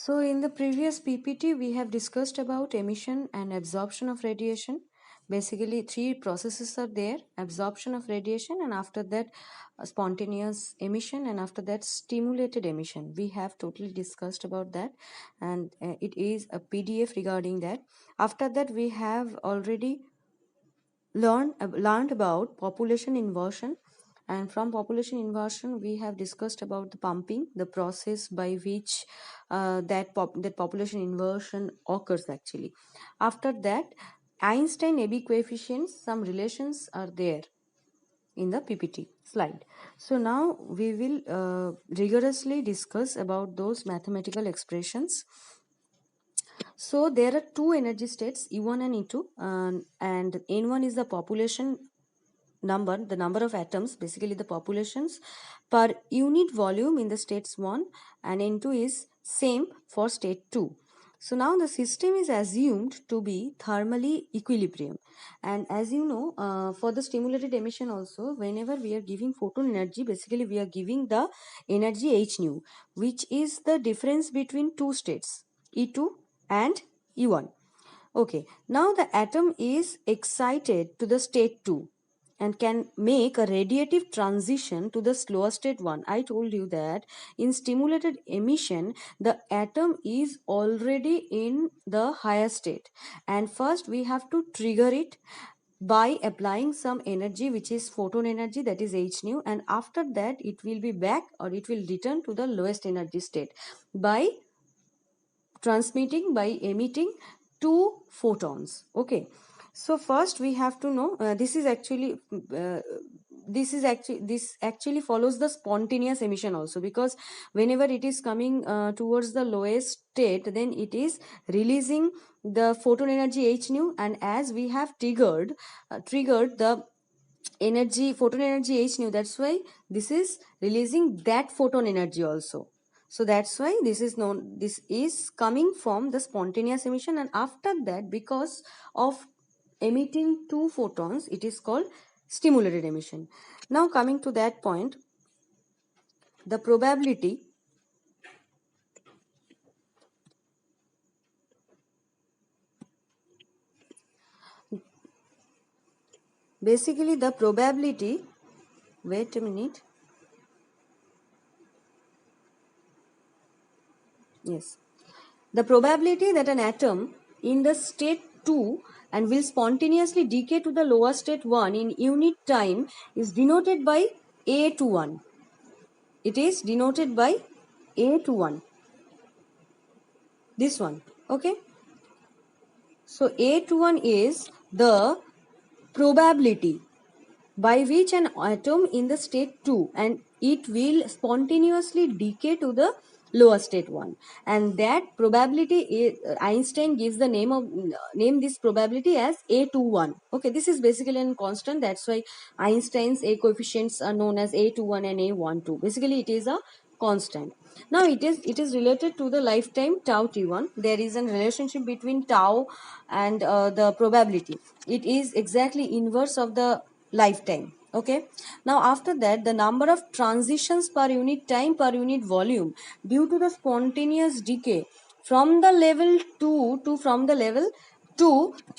So in the previous PPT, we have discussed about emission and absorption of radiation. Basically, three processes are there: absorption of radiation, and after that, spontaneous emission, and after that, stimulated emission. We have totally discussed about that, and it is a PDF regarding that. After that, we have already learned about population inversion, and from population inversion we have discussed about the pumping, the process by which that population inversion occurs actually. After that, Einstein-Abbe coefficients, some relations are there in the PPT slide. So now we will rigorously discuss about those mathematical expressions. So there are two energy states, E1 and E2, and N1 is the population number, the number of atoms, basically the populations per unit volume in the states 1, and N2 is same for state 2. So now the system is assumed to be thermally equilibrium, and as you know, for the stimulated emission also, whenever we are giving photon energy, basically we are giving the energy h nu, which is the difference between two states, E2 and E1. Okay, now the atom is excited to the state 2 and can make a radiative transition to the slower state 1. I told you that in stimulated emission, the atom is already in the higher state, and first we have to trigger it by applying some energy, which is photon energy, that is h nu, and after that it will be back, or it will return to the lowest energy state by transmitting, by emitting two photons. Okay, so first we have to know, uh, this actually follows the spontaneous emission also, because whenever it is coming towards the lowest state, then it is releasing the photon energy h nu, and as we have triggered the energy, photon energy h nu, that's why this is releasing that photon energy also. So that's why this is coming from the spontaneous emission, and after that, because of emitting two photons, it is called stimulated emission. Now coming to that point, the probability basically the probability, wait a minute, yes, the probability that an atom in the state 2 and will spontaneously decay to the lower state 1 in unit time is denoted by A to 1. It is denoted by A to 1. This one. Okay. So A to 1 is the probability by which an atom in the state 2 and it will spontaneously decay to the lower state 1, and that probability is, Einstein gives the name this probability as A21. Okay, this is basically a constant, that's why Einstein's A coefficients are known as A21 and A12. Basically it is a constant. Now it is related to the lifetime tau t1. There is a relationship between tau and the probability. It is exactly inverse of the lifetime. Okay, now after that, the number of transitions per unit time per unit volume due to the spontaneous decay from the level 2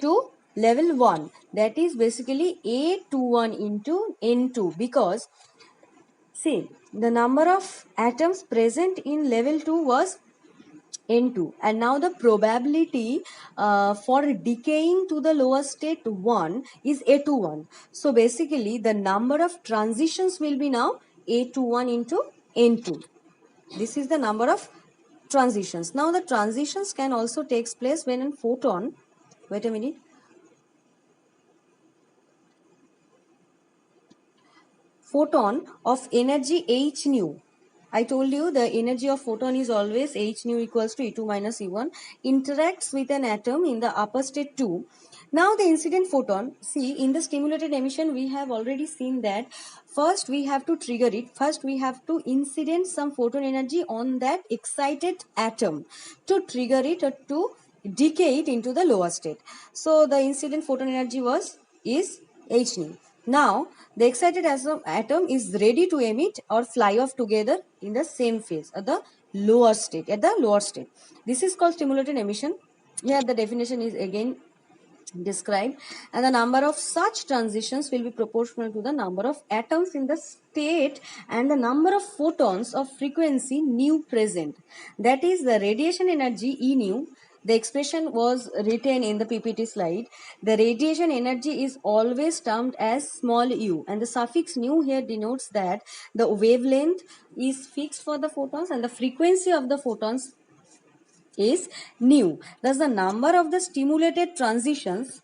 to level 1, that is basically A21 into N2, because see, the number of atoms present in level 2 was N2, and now the probability for decaying to the lower state 1 is A21. So basically the number of transitions will be now A21 into N2. This is the number of transitions. Now the transitions can also take place when a photon, wait a minute, photon of energy h nu. I told you the energy of photon is always h nu equals to E2 minus E1, interacts with an atom in the upper state 2. Now the incident photon, see, in the stimulated emission we have already seen that first we have to trigger it, first we have to incident some photon energy on that excited atom to trigger it or to decay it into the lower state. So the incident photon energy is h nu. Now, the excited atom is ready to emit or fly off together in the same phase, or the lower state, at the lower state. This is called stimulated emission. Here the definition is again described, and the number of such transitions will be proportional to the number of atoms in the state and the number of photons of frequency nu present. That is the radiation energy E nu. The expression was written in the PPT slide. The radiation energy is always termed as small u, and the suffix nu here denotes that the wavelength is fixed for the photons and the frequency of the photons is nu. Thus the number of the stimulated transitions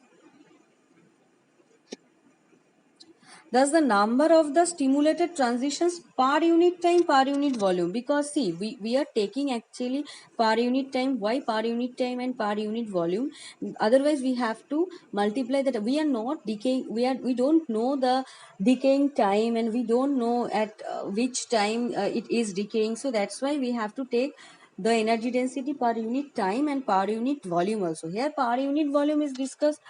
Thus the number of the stimulated transitions per unit time, per unit volume, because see, we are taking actually per unit time. Why per unit time and per unit volume? Otherwise we have to multiply that. We are not decaying, we don't know the decaying time, and we don't know at which time it is decaying. So that's why we have to take the energy density per unit time and per unit volume also. Here per unit volume is discussed,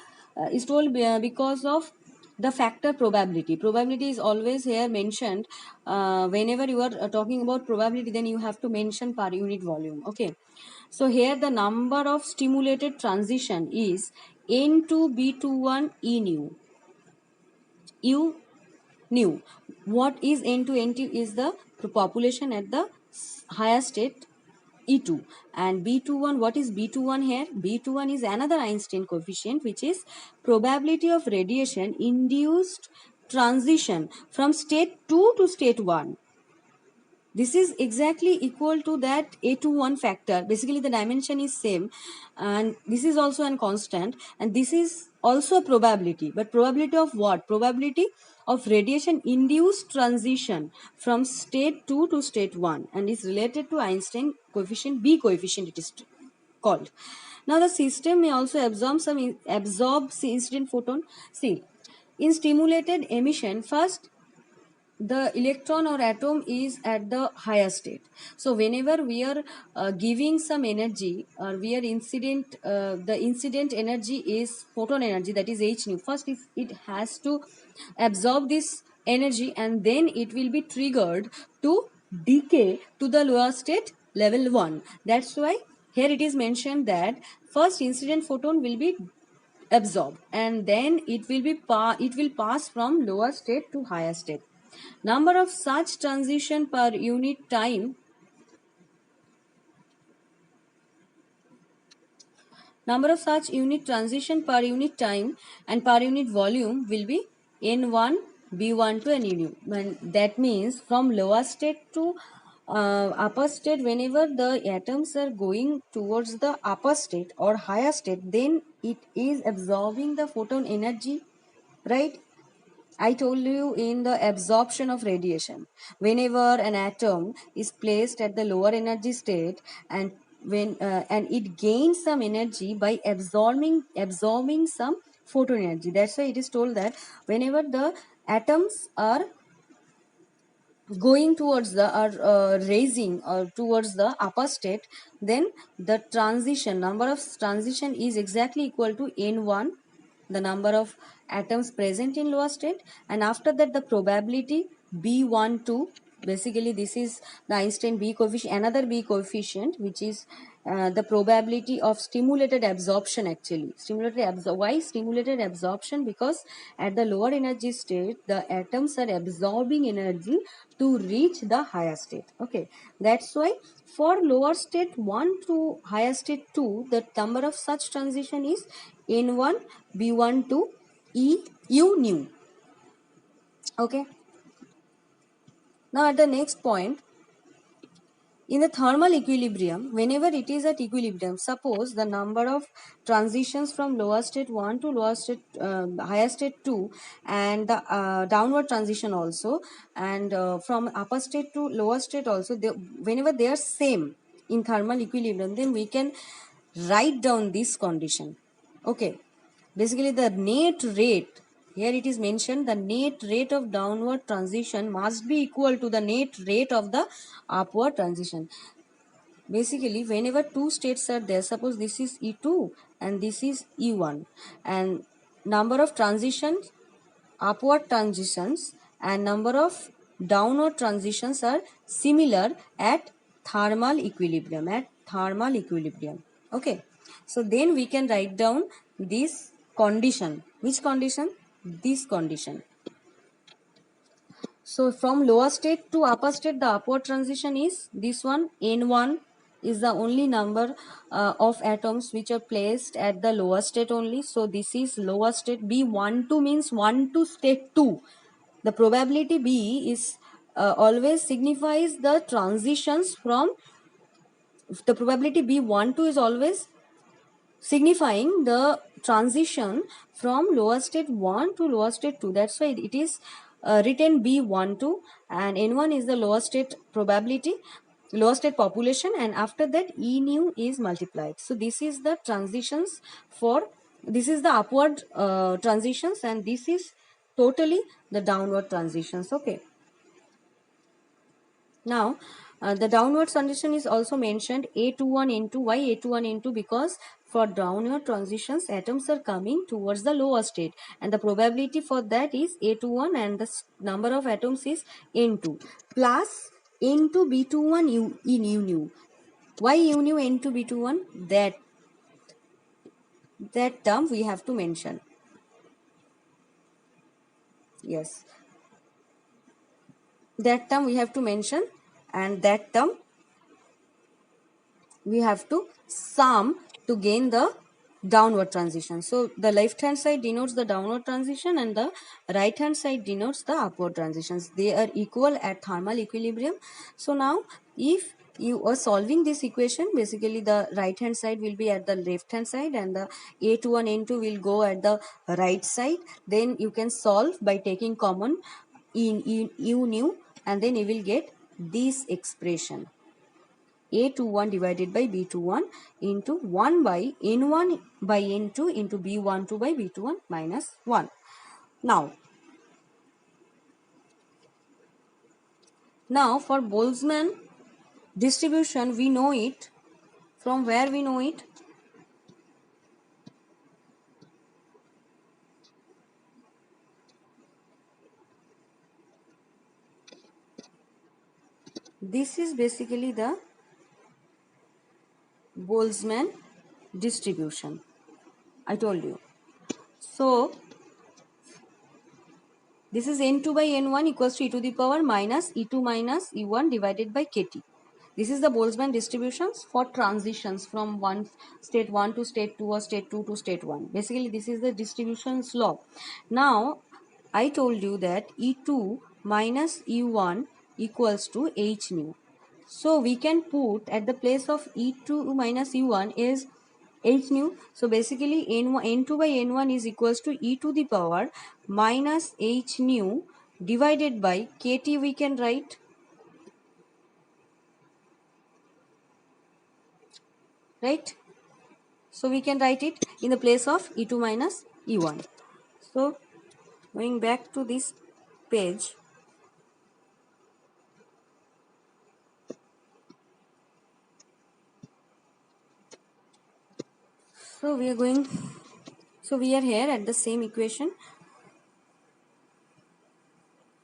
is told because of the factor probability. Probability is always here mentioned. Whenever you are talking about probability, then you have to mention per unit volume. Okay, so here the number of stimulated transition is N2B21 E nu. U nu. What is N2? N2 is the population at the higher state E2, and B21, what is B21 here? B21 is another Einstein coefficient, which is probability of radiation induced transition from state 2 to state 1. This is exactly equal to that A21 factor. Basically the dimension is same, and this is also a constant, and this is also a probability. But probability of what? Probability of radiation induced transition from state 2 to state 1, and is related to Einstein coefficient, B coefficient it is called. Now the system may also absorb incident photon. See, in stimulated emission, first the electron or atom is at the higher state. So whenever we are giving some energy, or we are the incident energy is photon energy, that is h nu. First it has to absorb this energy, and then it will be triggered to decay to the lower state level 1. That's why here it is mentioned that first incident photon will be absorbed, and then it will pass from lower state to higher state. Number of such transition per unit time Number of such unit transition per unit time and per unit volume will be N1, B1 to Nu. And that means from lower state to upper state, whenever the atoms are going towards the upper state or higher state, then it is absorbing the photon energy, right? I told you in the absorption of radiation. Whenever an atom is placed at the lower energy state, and it gains some energy by absorbing some photon energy. That's why it is told that whenever the atoms are going towards the raising or towards the upper state, then the number of transition is exactly equal to N1, the number of atoms present in lower state, and after that the probability B12. Basically this is the Einstein B coefficient, another B coefficient, which is the probability of stimulated absorption. Actually why stimulated absorption? Because at the lower energy state the atoms are absorbing energy to reach the higher state. Okay, that's why for lower state 1 to higher state 2, the number of such transition is N1, B1 to E U nu. Okay, now at the next point, in the thermal equilibrium, whenever it is at equilibrium, suppose the number of transitions from lower state 1 to higher state 2, and the downward transition also, and from upper state to lower state also, whenever they are same in thermal equilibrium, then we can write down this condition. Okay, basically the net rate, here it is mentioned, the net rate of downward transition must be equal to the net rate of the upward transition. Basically whenever two states are there, suppose this is E2 and this is E1, and number of transitions, upward transitions and number of downward transitions are similar at thermal equilibrium, okay. So then we can write down this condition. Which condition? This condition. So from lower state to upper state, the upward transition is this one. N1 is the only number of atoms which are placed at the lower state only. So this is lower state. B12 means 1 to state 2. The probability B is always signifies the transitions from, the probability B12 is always signifying the transition from lower state 1 to lower state 2. That's why it is written B12, and N1 is the lower state probability, lower state population, and after that E nu is multiplied. So this is the transitions for, this is the upward transitions, and this is totally the downward transitions, okay. Now, the downward transition is also mentioned A21, N2. Why A21, N2? Because for downward transitions, atoms are coming towards the lower state, and the probability for that is A21, and the number of atoms is N2 plus N2 B21 U in U nu. Why U nu N2 B21? That term we have to mention. Yes, that term we have to mention, and that term we have to sum to gain the downward transition. So the left hand side denotes the downward transition and the right hand side denotes the upward transitions. They are equal at thermal equilibrium. So now if you are solving this equation, basically the right hand side will be at the left hand side and the A21 N2 will go at the right side. Then you can solve by taking common in U nu, and then you will get this expression. A21 divided by B21 into 1 by N1 by N2 into B12 by B21 minus 1. Now for Boltzmann distribution, we know it. From where we know it? This is basically the Boltzmann distribution. I told you. So this is N2 by N1 equals to e to the power minus E2 minus E1 divided by KT. This is the Boltzmann distributions for transitions from state 1 to state 2 or state 2 to state 1. Basically, this is the distributions law. Now, I told you that E2 minus E1 equals to H nu. So, we can put at the place of E2 minus E1 is H nu. So, basically, N2 by N1 is equals to e to the power minus H nu divided by KT we can write. Right? So we can write it in the place of E2 minus E1. So going back to this page, so we are here at the same equation.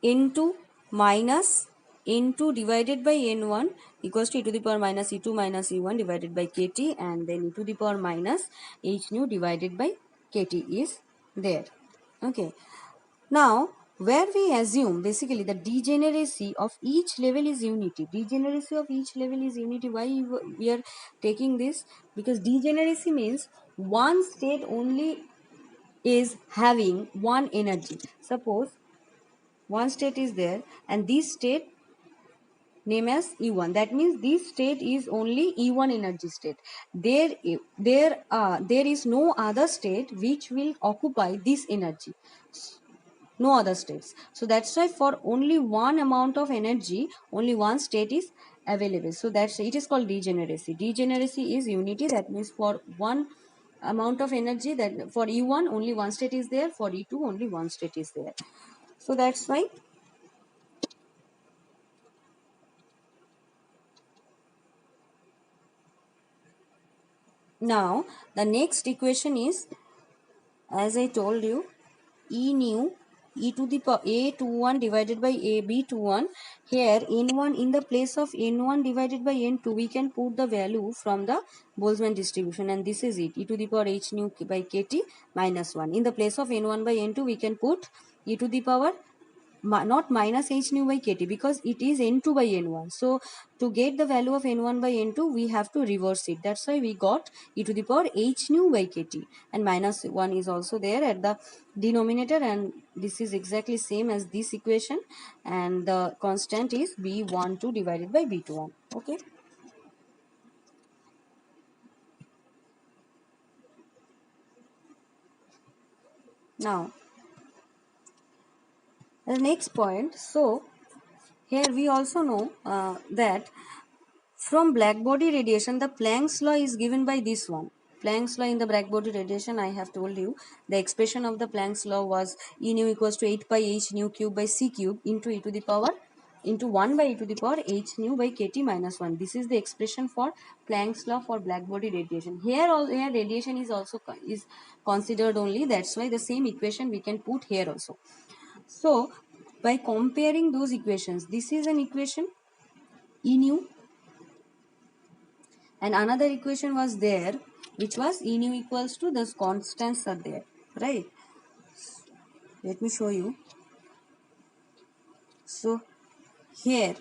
N2 minus N2 divided by N1 equals to e to the power minus E2 minus E1 divided by KT, and then e to the power minus H nu divided by KT is there. Okay. Now, where we assume basically the degeneracy of each level is unity. Degeneracy of each level is unity. Why we are taking this? Because degeneracy means one state only is having one energy. Suppose one state is there and this state name as E1. That means this state is only E1 energy state. There is no other state which will occupy this energy. No other states. So that's why for only one amount of energy, only one state is available. So that's, it is called degeneracy. Degeneracy is unity. That means for one amount of energy, that for E1 only one state is there, for E2 only one state is there. So that's why now the next equation is, as I told you, E nu e to the power a21 divided by ab21. Here n1, in the place of n1 divided by n2, we can put the value from the Boltzmann distribution, and this is it, e to the power h nu by kt minus 1. In the place of n1 by n2, we can put e to the power not minus h nu by kt, because it is n2 by n1. So to get the value of n1 by n2, we have to reverse it. That's why we got e to the power h nu by kt, and minus 1 is also there at the denominator, and this is exactly same as this equation, and the constant is b12 divided by b21. Okay, now the next point. So here we also know that from black body radiation, the Planck's law is given by this one. Planck's law in the black body radiation, I have told you, the expression of the Planck's law was E nu equals to 8 pi h nu cube by c cube into e to the power into 1 by e to the power h nu by kt minus 1. This is the expression for Planck's law for black body radiation. Here radiation is also is considered only. That's why the same equation we can put here also. So by comparing those equations, this is an equation E nu, and another equation was there, which was E nu equals to, the constants are there, right? Let me show you. So here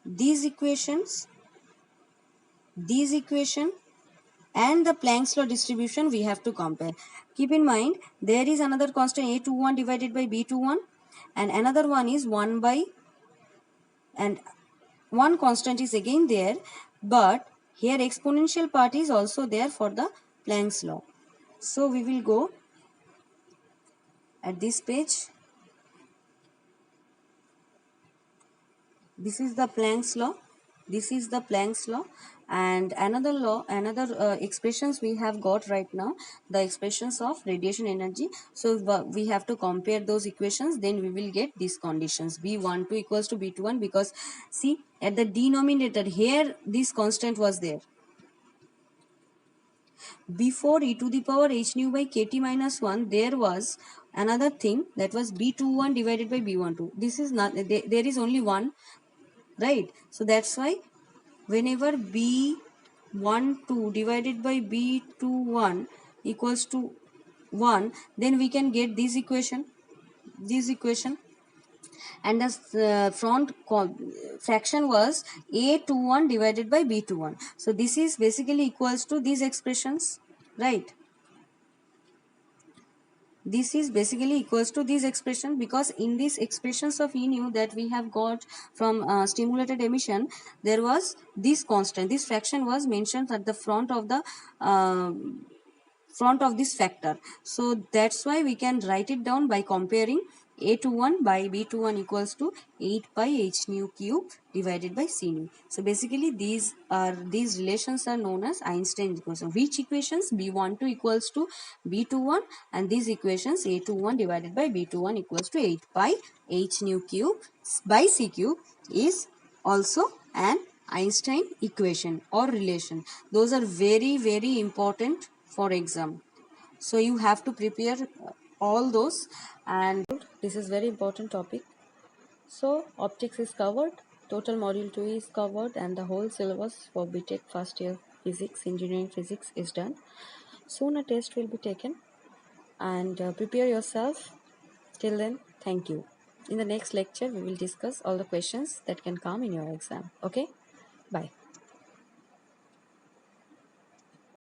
these equation and the Planck's law distribution we have to compare. Keep in mind, there is another constant a21 divided by b21, and another one is 1 by, and one constant is again there, but here exponential part is also there for the Planck's law. So we will go at this page. This is the Planck's law. This is the Planck's law, and another law, another expressions we have got right now, the expressions of radiation energy. So we have to compare those equations, then we will get these conditions. B12 equals to B21, because see at the denominator here this constant was there. Before e to the power h nu by kt minus 1, there was another thing, that was B21 divided by B12. This is not, there is only one, right? So that's why whenever B12 divided by B21 equals to 1, then we can get this equation, and the front fraction was A21 divided by B21. So this is basically equals to these expressions, right? This is basically equals to this expression, because in these expressions of E nu that we have got from stimulated emission, there was this constant, this fraction was mentioned at the front of the front of this factor. So that's why we can write it down by comparing A21 by B21 equals to 8 pi h nu cube divided by c nu. So basically these relations are known as Einstein equations. Which equations? B12 equals to B21, and these equations A21 divided by B21 equals to 8 pi h nu cube by c cube is also an Einstein equation or relation. Those are very, very important for exam. So you have to prepare all those, and this is very important topic. So optics is covered, total module 2 is covered, and the whole syllabus for BTech first year physics, engineering physics is done. Soon a test will be taken, and prepare yourself. Till then, thank you. In the next lecture, we will discuss all the questions that can come in your exam. Okay, bye.